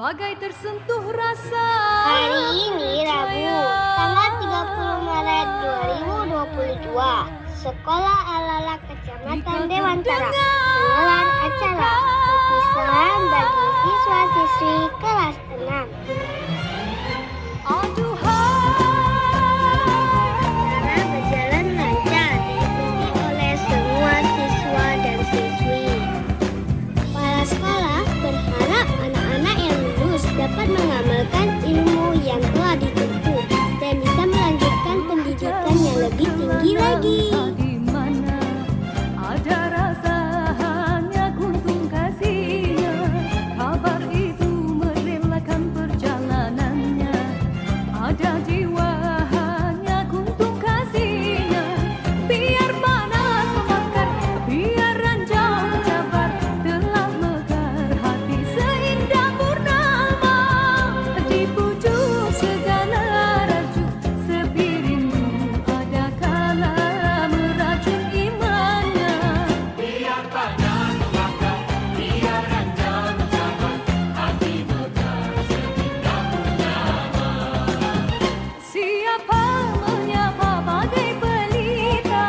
Bagai tersentuh rasa. Hari ini Rabu, tanggal 30 Maret 2022, Sekolah Al-Ala Kecamatan Dewantara menggelar acara perpisahan bagi siswa-siswi kelas 6. Acara berjalan lancar, diikuti oleh semua siswa dan siswi. Kepala sekolah berharap anak-anak yang lulus dapat mengamalkan ilmu yang telah ditempuh dan bisa melanjutkan pendidikan yang lebih tinggi lagi. Ada rasa hanya kuntung kasihnya, kabar itu merelakan perjalanannya. Ada jiwa hanya kuntung kasihnya, biar panas membakar, biar ranjau mencabar, telah mekar hati seindah purnama. Di pucuk segala raju, sepi rindu ada kala meracun imannya. Biar panas membakar, biar ranjau mencabar, hati mekar seindah purnama. Siapa menyapa bagai pelita,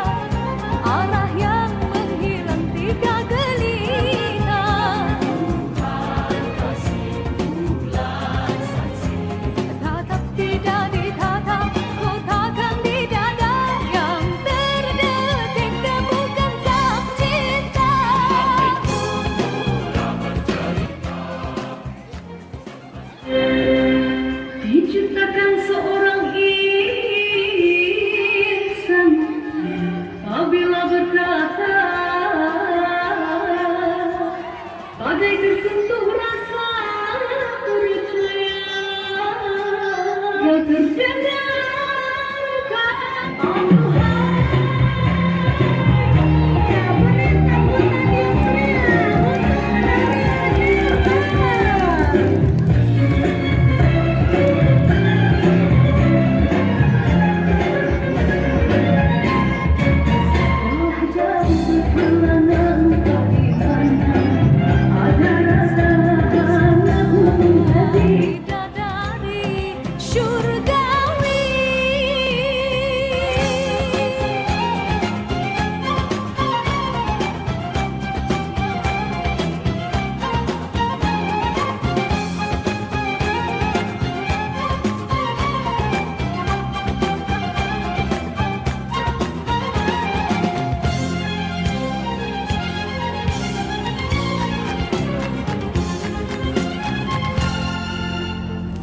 arah yang menghilang tiga gelita. Kasih bulan saksi, Tatap tidak ditatap, kotakan di dada yang terdetik temukan sang cinta. Diciptakan seorang insan apabila berkata, bagai tersentuh rasa percaya, yang terdengarkan bidadari syurgawi.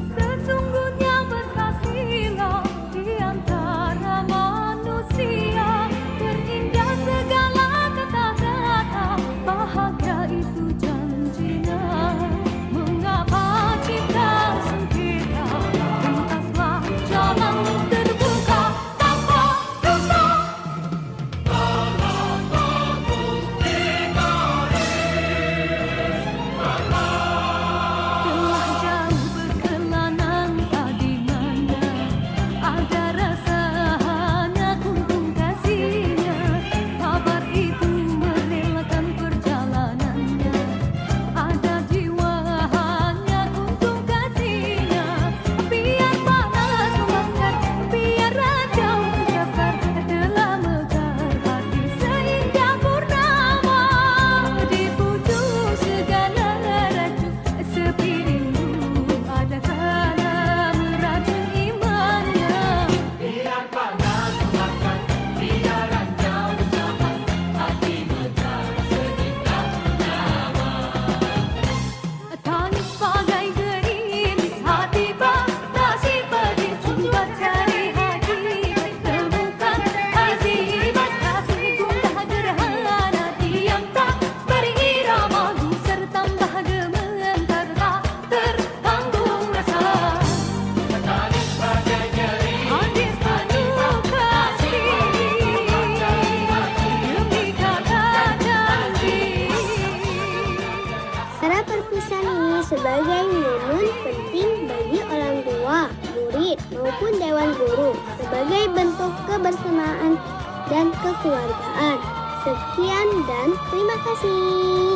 Sesungguhnya berkasihlah di antara manusia, terindah segala kata-kata, bahagia itu janjinya. Mengapa cinta sengketa, tuntaslah jalan terbuka tanpa dusta. Telah jauh berkelana tadi mana, ada rasa hanya kuntung kasihnya, kabar itu merelakan perjalanannya. Ada jiwa hanya kuntung kasihnya, biar panas membakar, biar ranjau mencabar, telah mekar hati seindah purnama. Di pucuk segala raju, sepi rindu ada kala meracun imannya. biar panas membakar, biar ranjau mencabar, hati mekar seindah purnama. Tangis bagai gerimis, hati batasi pedih, coba cari hati, temukan azimat kasih gundah gerhana, diam tak berirama, gusar tambah gemetar, tak tertanggung rasa. Tangis bagai nyeri, Hadis penuh kasih, demi kata janji. Acara perpisahan ini sebagai momen penting bagi orang tua, murid, maupun dewan guru sebagai bentuk kebersamaan dan kekeluargaan. Sekian dan terima kasih.